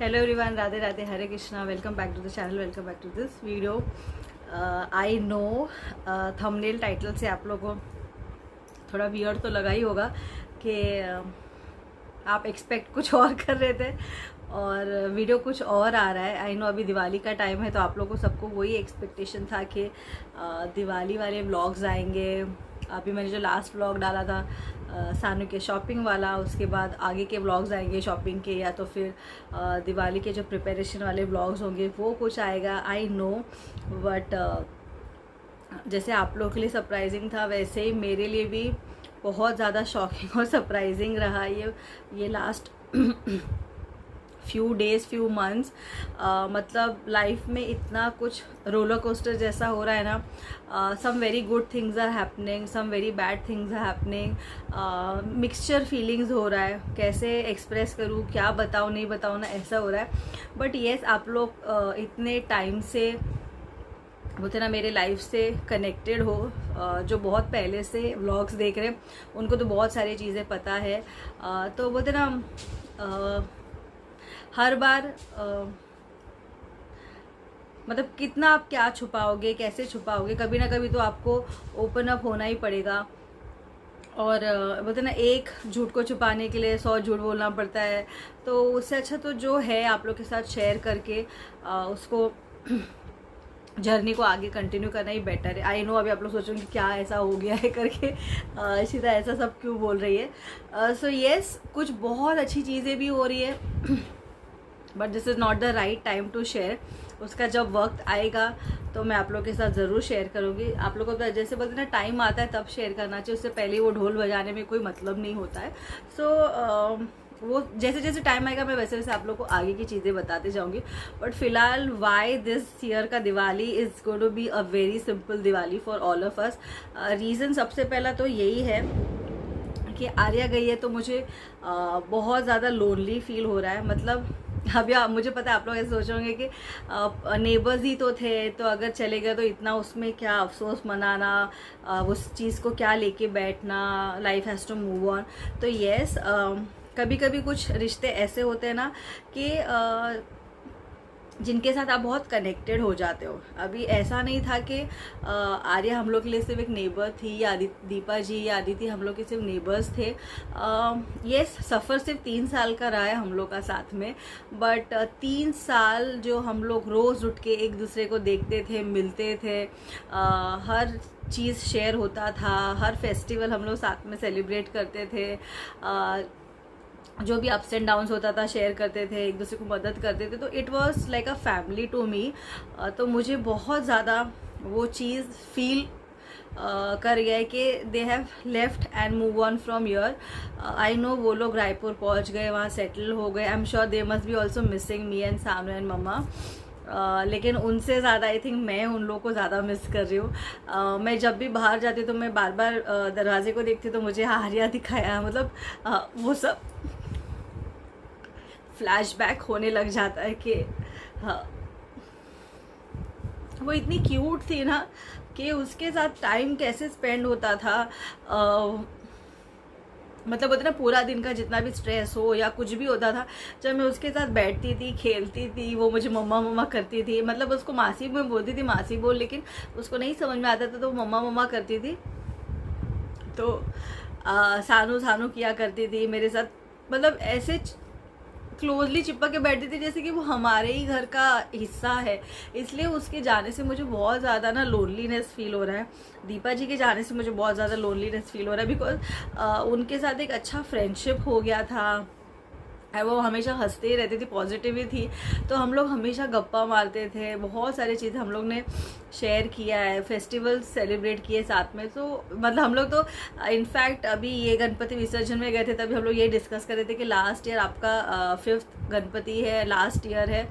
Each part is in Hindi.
Hello everyone, Radhe Radhe, Hare Krishna. Welcome back to the channel, welcome back to this video. I know thumbnail title से आप लोगों को थोड़ा वियर्ड तो लगा ही होगा कि आप एक्सपेक्ट कुछ और कर रहे थे और वीडियो कुछ और आ रहा है। आई नो अभी दिवाली का टाइम है तो आप लोगों को सबको वही एक्सपेक्टेशन था कि दिवाली वाले व्लॉग्स आएंगे। अभी मैंने जो लास्ट व्लॉग डाला था सानू के शॉपिंग वाला, उसके बाद आगे के व्लॉग्स आएंगे शॉपिंग के, या तो फिर दिवाली के जो प्रिपरेशन वाले व्लॉग्स होंगे वो कुछ आएगा। आई नो, बट जैसे आप लोगों के लिए सरप्राइजिंग था वैसे ही मेरे लिए भी बहुत ज़्यादा शॉकिंग और सरप्राइजिंग रहा ये last few days few months. मतलब लाइफ में इतना कुछ रोलर कोस्टर जैसा हो रहा है ना। Some very good things are happening, some very bad things are happening. Mixture feelings हो रहा है, कैसे एक्सप्रेस करूँ, क्या बताऊँ नहीं बताऊँ ना, ऐसा हो रहा है। बट येस, आप लोग इतने टाइम से बोलते ना मेरे लाइफ से कनेक्टेड हो, जो बहुत पहले से व्लॉग्स देख रहे हैं उनको तो बहुत सारी चीज़ें पता है। तो बोलते ना हर बार मतलब कितना आप क्या छुपाओगे, कैसे छुपाओगे, कभी ना कभी तो आपको ओपन अप होना ही पड़ेगा। और बोलते ना एक झूठ को छुपाने के लिए 100 झूठ बोलना पड़ता है। तो उससे अच्छा तो जो है आप लोग के साथ शेयर करके उसको जर्नी को आगे कंटिन्यू करना ही बेटर है। आई नो अभी आप लोग सोचेंगे क्या ऐसा हो गया है करके, इशिता ऐसा सब क्यों बोल रही है। सो येस, कुछ बहुत अच्छी चीज़ें भी हो रही है but this is not the right time to share. उसका जब वक्त आएगा तो मैं आप लोग के साथ ज़रूर शेयर करूँगी। आप लोगों को जैसे बोलते ना टाइम आता है तब शेयर करना चाहिए, उससे पहले वो ढोल बजाने में कोई मतलब नहीं होता है। सो वो जैसे जैसे टाइम आएगा मैं वैसे वैसे आप लोग को आगे की चीज़ें बताते जाऊंगी। बट फिलहाल वाई दिस ईयर का Diwali is going to be a very simple Diwali for all of us. Reason सबसे पहला तो यही है कि आर्या गई है तो मुझे बहुत ज़्यादा लोनली फील हो रहा है। मतलब अभी मुझे पता है आप लोग ऐसे सोच रहे होंगे कि नेबर्स ही तो थे, तो अगर चले गए तो इतना उसमें क्या अफसोस मनाना, उस चीज़ को क्या लेके बैठना, life has to move on. तो येस, कभी कभी कुछ रिश्ते ऐसे होते हैं ना कि जिनके साथ आप बहुत कनेक्टेड हो जाते हो। अभी ऐसा नहीं था कि आर्या हम लोग के लिए सिर्फ एक नेबर थी, या दीपा जी या आदिति हम लोग के सिर्फ नेबर्स थे। ये सफ़र सिर्फ 3 साल का रहा है हम लोग का साथ में, बट 3 साल जो हम लोग रोज़ उठ के एक दूसरे को देखते थे, मिलते थे, हर चीज़ शेयर होता था, हर फेस्टिवल हम लोग साथ में सेलिब्रेट करते थे, जो भी अप्स एंड डाउन्स होता था शेयर करते थे, एक दूसरे को मदद करते थे। तो it was like a family to me. तो मुझे बहुत ज़्यादा वो चीज़ फील कर गया है कि they have left and move on from here. I know वो लोग रायपुर पहुंच गए, वहाँ सेटल हो गए। I am sure they must be also missing me and Sanu and mamma. लेकिन उनसे ज़्यादा आई थिंक मैं उन लोगों को ज़्यादा मिस कर रही हूँ। मैं जब भी बाहर जाती हूँ तो मैं बार बार दरवाजे को देखती हूँ तो मुझे आर्या दिखाया, मतलब वो सब फ्लैशबैक होने लग जाता है कि हाँ, वो इतनी क्यूट थी ना कि उसके साथ टाइम कैसे स्पेंड होता था। मतलब होता ना पूरा दिन का जितना भी स्ट्रेस हो या कुछ भी होता था, जब मैं उसके साथ बैठती थी, खेलती थी, वो मुझे मम्मा मम्मा करती थी। मतलब उसको मासी में बोलती थी मासी बोल, लेकिन उसको नहीं समझ में आता था तो मम्मा मम्मा करती थी। तो सानू सानू किया करती थी मेरे साथ, मतलब ऐसे क्लोजली चिपक के बैठती थी जैसे कि वो हमारे ही घर का हिस्सा है। इसलिए उसके जाने से मुझे बहुत ज़्यादा ना लोनलीनेस फील हो रहा है। दीपा जी के जाने से मुझे बहुत ज़्यादा लोनलीनेस फील हो रहा है, बिकॉज उनके साथ एक अच्छा फ्रेंडशिप हो गया था। वो हमेशा हंसते ही रहती थी, पॉजिटिव ही थी। तो हम लोग हमेशा गप्पा मारते थे, बहुत सारी चीज़ें हम लोग ने शेयर किया है, फेस्टिवल सेलिब्रेट किए साथ में। तो मतलब हम लोग तो इनफैक्ट अभी ये गणपति विसर्जन में गए थे तभी हम लोग ये डिस्कस कर रहे थे कि लास्ट ईयर आपका 5th गणपति है, लास्ट ईयर है,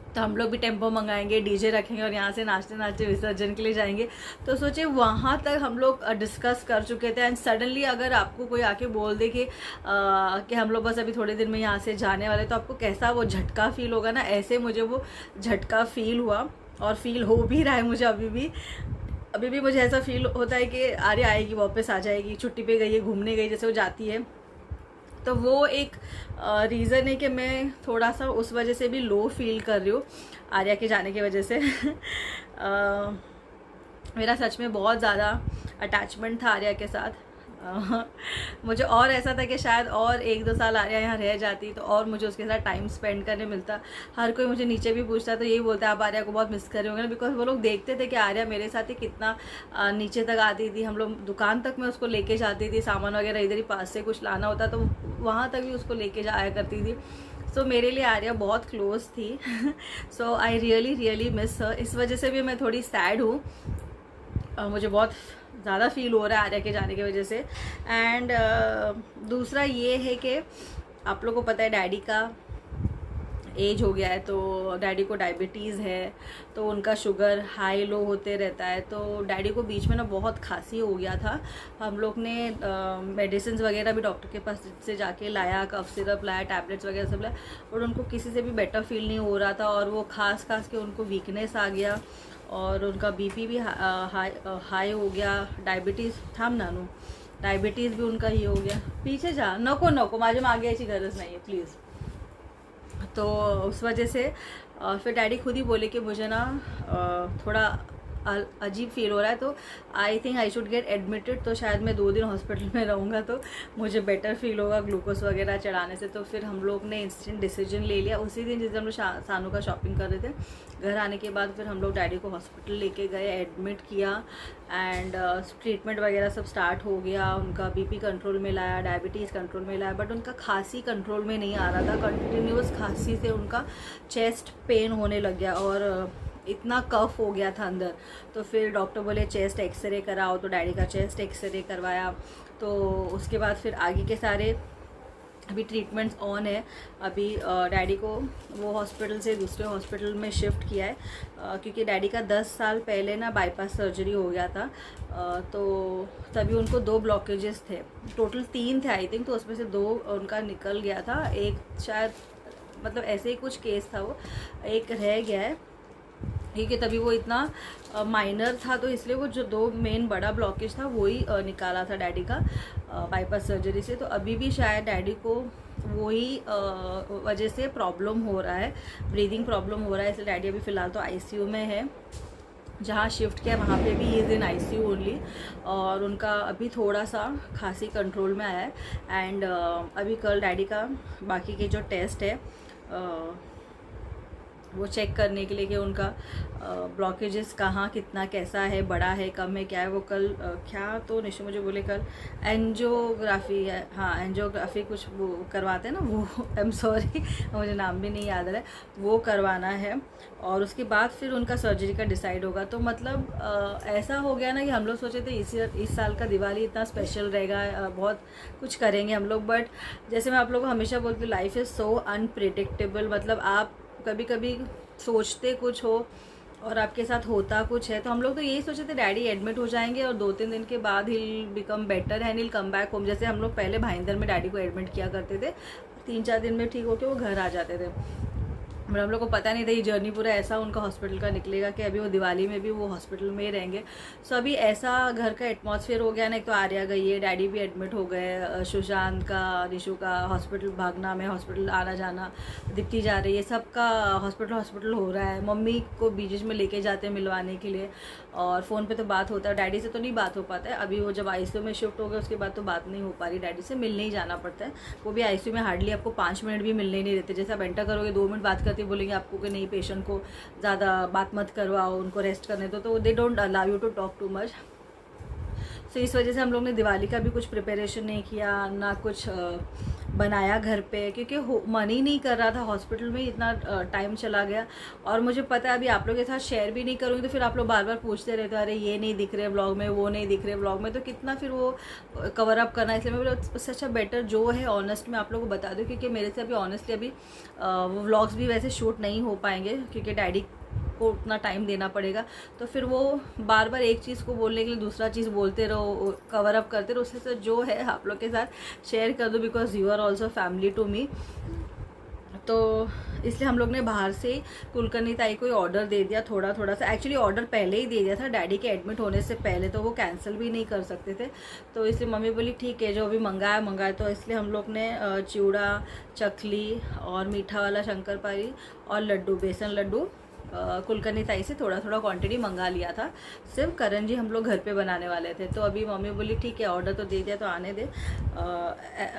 तो हम लोग भी टेम्पो मंगाएंगे, डीजे रखेंगे और यहाँ से नाचते नाचते विसर्जन के लिए जाएंगे। तो सोचे वहाँ तक हम लोग डिस्कस कर चुके थे। एंड सडनली अगर आपको कोई आके बोल दे कि हम लोग बस अभी थोड़े दिन में यहाँ से जाने वाले, तो आपको कैसा वो झटका फील होगा ना। ऐसे मुझे वो झटका फील हुआ और फील हो भी रहा है मुझे अभी भी मुझे ऐसा फील होता है कि आर्या आएगी, वापस आ जाएगी, छुट्टी पे गई है, घूमने गई जैसे वो जाती है। तो वो एक रीज़न है कि मैं थोड़ा सा उस वजह से भी लो फील कर रही हूँ आर्या के जाने की वजह से। मेरा सच में बहुत ज़्यादा अटैचमेंट था आर्या के साथ। मुझे और ऐसा था कि शायद और 1-2 साल आर्या यहाँ रह जाती तो और मुझे उसके साथ टाइम स्पेंड करने मिलता। हर कोई मुझे नीचे भी पूछता तो यही बोलता है आप आर्या को बहुत मिस कर रहे होंगे ना, बिकॉज वो लोग देखते थे कि आर्या मेरे साथ ही कितना नीचे तक आती थी। हम लोग दुकान तक मैं उसको लेके जाती थी, सामान वगैरह इधर ही पास से कुछ लाना होता तो वहाँ तक भी उसको लेके जाया करती थी। सो मेरे लिए आर्या बहुत क्लोज थी। सो आई रियली मिस हर। इस वजह से भी मैं थोड़ी सैड हूँ, मुझे बहुत ज़्यादा फील हो रहा है आर्या के जाने की वजह से। एंड दूसरा ये है कि आप लोगों को पता है डैडी का एज हो गया है, तो डैडी को डायबिटीज़ है, तो उनका शुगर हाई लो होते रहता है। तो डैडी को बीच में ना बहुत खांसी हो गया था। हम लोग ने मेडिसिन वगैरह भी डॉक्टर के पास से जाके लाया, कफ सिरप लाया, टैबलेट्स वगैरह सब लाया, और उनको किसी से भी बेटर फील नहीं हो रहा था। और वो खास के उनको वीकनेस आ गया और उनका बीपी भी हाई हो गया। डायबिटीज़ थाम नानू, डायबिटीज़ भी उनका ही हो गया। पीछे जा, नको माझे मागे याची गरज नहीं है प्लीज़। तो उस वजह से फिर डैडी खुद ही बोले कि मुझे ना थोड़ा अजीब फील हो रहा है, तो I think I should get admitted. तो शायद मैं 2 दिन हॉस्पिटल में रहूँगा तो मुझे बेटर फील होगा ग्लूकोज वगैरह चढ़ाने से। तो फिर हम लोग ने इंस्टेंट डिसीजन ले लिया उसी दिन जिस दिन हम लोग सानू का शॉपिंग कर रहे थे। घर आने के बाद फिर हम लोग डैडी को हॉस्पिटल लेके गए, एडमिट किया एंड ट्रीटमेंट वगैरह सब स्टार्ट हो गया। उनका बीपी कंट्रोल में लाया, डायबिटीज़ कंट्रोल में लाया, बट उनका खांसी कंट्रोल में नहीं आ रहा था। कंटिन्यूस खांसी से उनका चेस्ट पेन होने लग गया और इतना कफ हो गया था अंदर। तो फिर डॉक्टर बोले चेस्ट एक्सरे कराओ, तो डैडी का चेस्ट एक्सरे करवाया। तो उसके बाद फिर आगे के सारे अभी ट्रीटमेंट्स ऑन है। अभी डैडी को वो हॉस्पिटल से दूसरे हॉस्पिटल में शिफ्ट किया है, क्योंकि डैडी का 10 साल पहले ना बाईपास सर्जरी हो गया था। तो तभी उनको 2 ब्लॉकेजेस थे, टोटल 3 थे आई थिंक, तो उसमें से 2 उनका निकल गया था। एक शायद मतलब ऐसे ही कुछ केस था, वो एक रह गया है, ठीक है। तभी वो इतना माइनर था, तो इसलिए वो जो 2 मेन बड़ा ब्लॉकेज था वही निकाला था डैडी का बाईपास सर्जरी से। तो अभी भी शायद डैडी को वही वजह से प्रॉब्लम हो रहा है, ब्रीदिंग प्रॉब्लम हो रहा है, इसलिए डैडी अभी फ़िलहाल तो आईसीयू में है। जहाँ शिफ्ट किया वहाँ पे भी इज़ इन आईसीयू ओनली, और उनका अभी थोड़ा सा खांसी कंट्रोल में आया है। एंड अभी कल डैडी का बाकी के जो टेस्ट है वो चेक करने के लिए कि उनका ब्लॉकेजेस कहाँ कितना कैसा है, बड़ा है कम है क्या है, वो कल क्या तो निशु मुझे बोले कल एंजियोग्राफी है, हाँ एंजियोग्राफी कुछ वो करवाते हैं ना, वो आई एम सॉरी मुझे नाम भी नहीं याद आ रहा है, वो करवाना है। और उसके बाद फिर उनका सर्जरी का डिसाइड होगा। तो मतलब ऐसा हो गया ना कि हम लोग सोचे थे इस साल का दिवाली इतना स्पेशल रहेगा, बहुत कुछ करेंगे हम लोग, बट जैसे मैं आप लोगों को हमेशा बोलती हूँ लाइफ इज़ सो अनप्रिडिक्टेबल। मतलब आप कभी कभी सोचते कुछ हो और आपके साथ होता कुछ है। तो हम लोग तो यही सोचे थे डैडी एडमिट हो जाएंगे और 2-3 दिन के बाद he become better and hill come back home. जैसे हम लोग पहले भाईंदर में डैडी को एडमिट किया करते थे, 3-4 दिन में ठीक होके वो घर आ जाते थे। बट हम लोग को पता नहीं था ये जर्नी पूरा ऐसा उनका हॉस्पिटल का निकलेगा कि अभी वो दिवाली में भी वो हॉस्पिटल में ही रहेंगे। सो अभी ऐसा घर का एटमॉस्फेयर हो गया ना, एक तो आर्या गई है, डैडी भी एडमिट हो गए, सुशांत का, निशु का हॉस्पिटल भागना में, हॉस्पिटल आना जाना, दीप्ति जा रही है, सबका हॉस्पिटल हो रहा है। मम्मी को बीच में लेके जाते हैं मिलवाने के लिए, और फ़ोन पे तो बात होता है, डैडी से तो नहीं बात हो पाता है। अभी वो जब आईसीयू में शिफ्ट हो गए उसके बाद तो बात नहीं हो पा रही, डैडी से मिलने ही जाना पड़ता है। वो भी आईसीयू में हार्डली आपको 5 मिनट भी मिलने नहीं देते। जैसे आप एंटर करोगे 2 मिनट बात करते बोलेंगे आपको कि नहीं पेशेंट को ज़्यादा बात मत करवाओ, उनको रेस्ट करने दो, तो they don't allow you to talk too much. So इस वजह से हम लोग ने दिवाली का भी कुछ प्रिपरेशन नहीं किया, ना कुछ बनाया घर पे, क्योंकि मन ही नहीं कर रहा था। हॉस्पिटल में इतना टाइम चला गया, और मुझे पता है अभी आप लोगों के साथ शेयर भी नहीं करूँगी तो फिर आप लोग बार बार पूछते रहते हो अरे ये नहीं दिख रहे व्लॉग में, वो नहीं दिख रहे व्लॉग में, तो कितना फिर वो कवर अप करना। इसलिए मैं बोला अच्छा बेटर जो है ऑनेस्ट में आप लोगों को बता दूँ, क्योंकि मेरे से अभी ऑनेस्टली अभी वो व्लॉग्स भी वैसे शूट नहीं हो पाएंगे, क्योंकि डैडी को उतना टाइम देना पड़ेगा। तो फिर वो बार बार एक चीज़ को बोलने के लिए दूसरा चीज़ बोलते रहो, कवर अप करते रहो। उससे जो है आप लोग के साथ शेयर कर दो, because you are also family to me. तो इसलिए हम लोग ने बाहर से कुलकर्णी ताई को ऑर्डर दे दिया थोड़ा थोड़ा सा। एक्चुअली ऑर्डर पहले ही दे दिया था डैडी के एडमिट होने से पहले, तो वो कैंसिल भी नहीं कर सकते थे। तो इसलिए मम्मी बोली ठीक है जो अभी मंगाया। तो इसलिए हम लोग ने चिवड़ा, चकली और मीठा वाला शंकरपारी और लड्डू, बेसन लड्डू कुलकर्णी ताई से थोड़ा थोड़ा क्वांटिटी मंगा लिया था। सिर्फ करंजी हम लोग घर पे बनाने वाले थे। तो अभी मम्मी बोली ठीक है ऑर्डर तो दे दिया तो आने दे।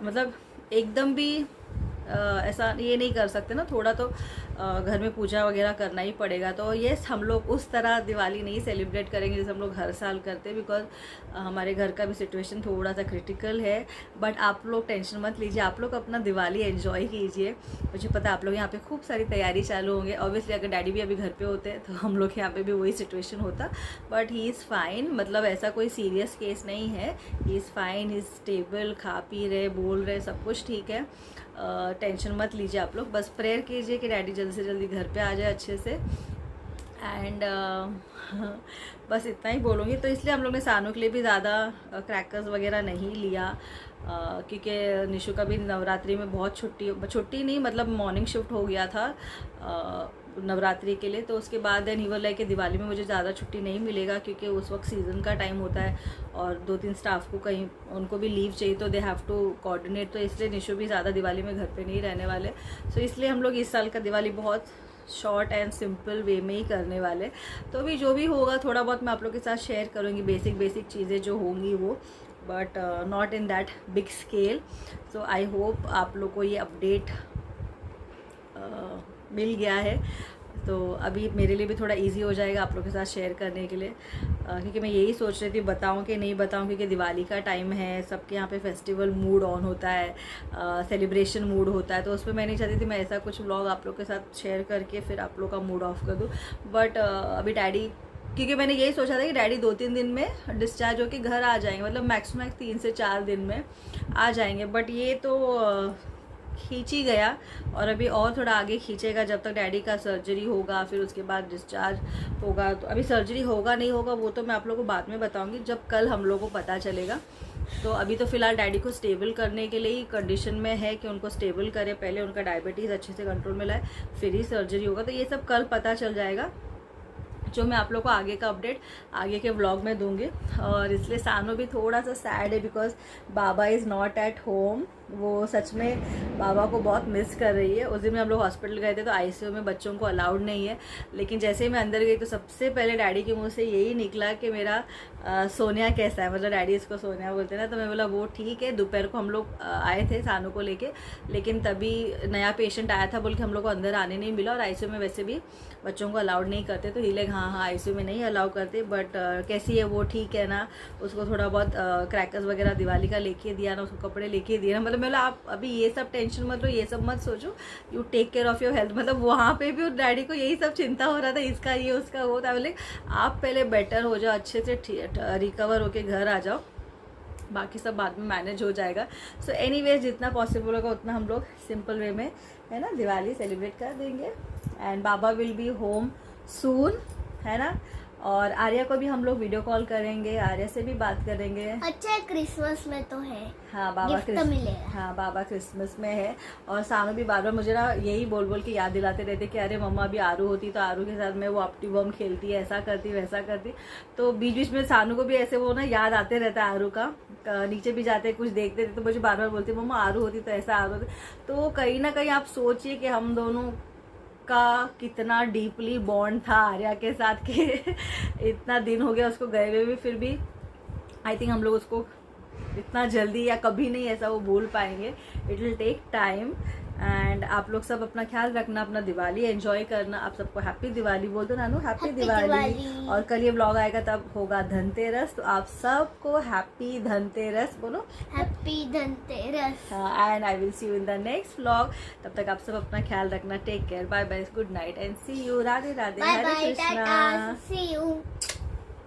मतलब एकदम भी ऐसा ये नहीं कर सकते ना, थोड़ा तो घर में पूजा वगैरह करना ही पड़ेगा। तो ये हम लोग उस तरह दिवाली नहीं सेलिब्रेट करेंगे जैसे हम लोग हर साल करते हैं, बिकॉज हमारे घर का भी सिचुएशन थोड़ा सा क्रिटिकल है। बट आप लोग टेंशन मत लीजिए, आप लोग अपना दिवाली एंजॉय कीजिए। मुझे पता है आप लोग यहाँ पे खूब सारी तैयारी चालू होंगे। ऑब्वियसली अगर डैडी भी अभी घर पे होते तो हम लोग यहाँ पे भी वही सिचुएशन होता, बट ही इज़ फाइन। मतलब ऐसा कोई सीरियस केस नहीं है, he is fine, he is stable, खा पी रहे, बोल रहे, सब कुछ ठीक है। टेंशन मत लीजिए आप लोग, बस प्रेयर कीजिए कि डैडी जल्दी से जल्दी घर पे आ जाए अच्छे से। एंड बस इतना ही बोलूँगी। तो इसलिए हम लोग ने सानू के लिए भी ज़्यादा क्रैकर्स वगैरह नहीं लिया, क्योंकि निशु का भी नवरात्रि में बहुत छुट्टी नहीं, मतलब मॉर्निंग शिफ्ट हो गया था नवरात्रि के लिए। तो उसके बाद देन ही वो लाइक दिवाली में मुझे ज़्यादा छुट्टी नहीं मिलेगा, क्योंकि उस वक्त सीज़न का टाइम होता है और 2-3 स्टाफ को कहीं उनको भी लीव चाहिए, तो दे हैव टू कोऑर्डिनेट। तो इसलिए निशु भी ज़्यादा दिवाली में घर पे नहीं रहने वाले। सो इसलिए हम लोग इस साल का दिवाली बहुत शॉर्ट एंड सिंपल वे में ही करने वाले। तो अभी जो भी होगा थोड़ा बहुत मैं आप लोग के साथ शेयर करूँगी, बेसिक चीज़ें जो होंगी वो, but not in that big scale. So I hope आप लोग को ये अपडेट मिल गया है, तो अभी मेरे लिए भी थोड़ा इजी हो जाएगा आप लोग के साथ शेयर करने के लिए, क्योंकि मैं यही सोच रही थी बताऊं कि नहीं बताऊं, क्योंकि दिवाली का टाइम है, सबके यहाँ पे फेस्टिवल मूड ऑन होता है, सेलिब्रेशन मूड होता है। तो उस पर मैं नहीं चाहती थी मैं ऐसा कुछ व्लॉग आप लोग के साथ शेयर करके फिर आप लोग का मूड ऑफ कर दूँ। बट अभी डैडी, क्योंकि मैंने यही सोचा था कि डैडी 2-3 दिन में डिस्चार्ज होकर घर आ जाएंगे, मतलब मैक्सिमम 3 से 4 दिन में आ जाएंगे। बट ये तो खींच ही गया, और अभी और थोड़ा आगे खींचेगा जब तक डैडी का सर्जरी होगा, फिर उसके बाद डिस्चार्ज होगा। तो अभी सर्जरी होगा नहीं होगा वो तो मैं आप लोगों को बाद में बताऊंगी, जब कल हम लोगों को पता चलेगा। तो अभी तो फिलहाल डैडी को स्टेबल करने के लिए ही कंडीशन में है कि उनको स्टेबल करे, पहले उनका डायबिटीज़ अच्छे से कंट्रोल में लाए, फिर ही सर्जरी होगा। तो ये सब कल पता चल जाएगा, जो मैं आप लोग को आगे का अपडेट आगे के व्लॉग में दूंगी। और इसलिए सानू भी थोड़ा सा सैड है, because Baba is not at home. वो सच में बाबा को बहुत मिस कर रही है। उस दिन में हम लोग हॉस्पिटल गए थे तो आईसीयू में बच्चों को अलाउड नहीं है, लेकिन जैसे ही मैं अंदर गई तो सबसे पहले डैडी के मुंह से यही निकला कि मेरा सोनिया कैसा है, मतलब डैडी इसको सोनिया बोलते हैं ना। तो मैं बोला वो ठीक है। दोपहर को हम लोग आए थे सानू को लेके, लेकिन तभी नया पेशेंट आया था बोल के हम लोग को अंदर आने नहीं मिला, और आईसीयू में वैसे भी बच्चों को अलाउड नहीं करते। तो ही हाँ आईसीयू में नहीं अलाउ करते, बट कैसी है वो ठीक है ना। उसको थोड़ा बहुत क्रैकर्स वगैरह दिवाली का लेके दिया ना, उसको कपड़े लेके दिए ना। मतलब मैं आप अभी ये सब टेंशन मत लो, ये सब मत सोचो, you take care of your health. मतलब वहाँ पे भी डैडी को यही सब चिंता हो रहा था, इसका ये उसका वो था। बोले आप पहले बेटर हो जाओ, अच्छे से रिकवर होके घर आ जाओ, बाकी सब बाद में मैनेज हो जाएगा। सो एनीवेज जितना पॉसिबल होगा उतना हम लोग सिंपल वे में है ना दिवाली सेलिब्रेट कर देंगे। And Baba will be home soon, है ना। और आर्या को भी हम लोग वीडियो कॉल करेंगे, आर्या से भी बात करेंगे। अच्छा क्रिसमस में तो है, हाँ बाबा हाँ बाबा क्रिसमस में है। और सानू भी बार बार मुझे ना यही बोल बोल के याद दिलाते रहते कि अरे मम्मा अभी आरू होती तो आरू के साथ में वो ऑप्टिबम खेलती, ऐसा करती वैसा करती। तो बीच बीच में सानू को भी ऐसे वो ना याद आते रहता है आरू का। नीचे भी जाते कुछ देखते थे तो मुझे बार बार बोलती मम्मा आरू होती तो ऐसा आरू होती। तो कहीं ना कहीं आप सोचिए कि हम दोनों का कितना डीपली बॉन्ड था आर्या के साथ के इतना दिन हो गया उसको गए हुए भी, फिर भी आई थिंक हम लोग उसको इतना जल्दी या कभी नहीं ऐसा वो भूल पाएंगे। It will take time. And आप लोग सब अपना ख्याल रखना, अपना दिवाली एंजॉय करना। आप सबको हैप्पी दिवाली बोल दो नानू, हैप्पी दिवाली। और कल ये व्लॉग आएगा तब होगा धनतेरस, तो आप सबको हैप्पी धनतेरस बोलो, happy Dhanteras. And I will see you in the next vlog. तब तक आप सब अपना ख्याल रखना। Take care, bye bye, good night and see you. Radhe Radhe, Hare Krishna, see you.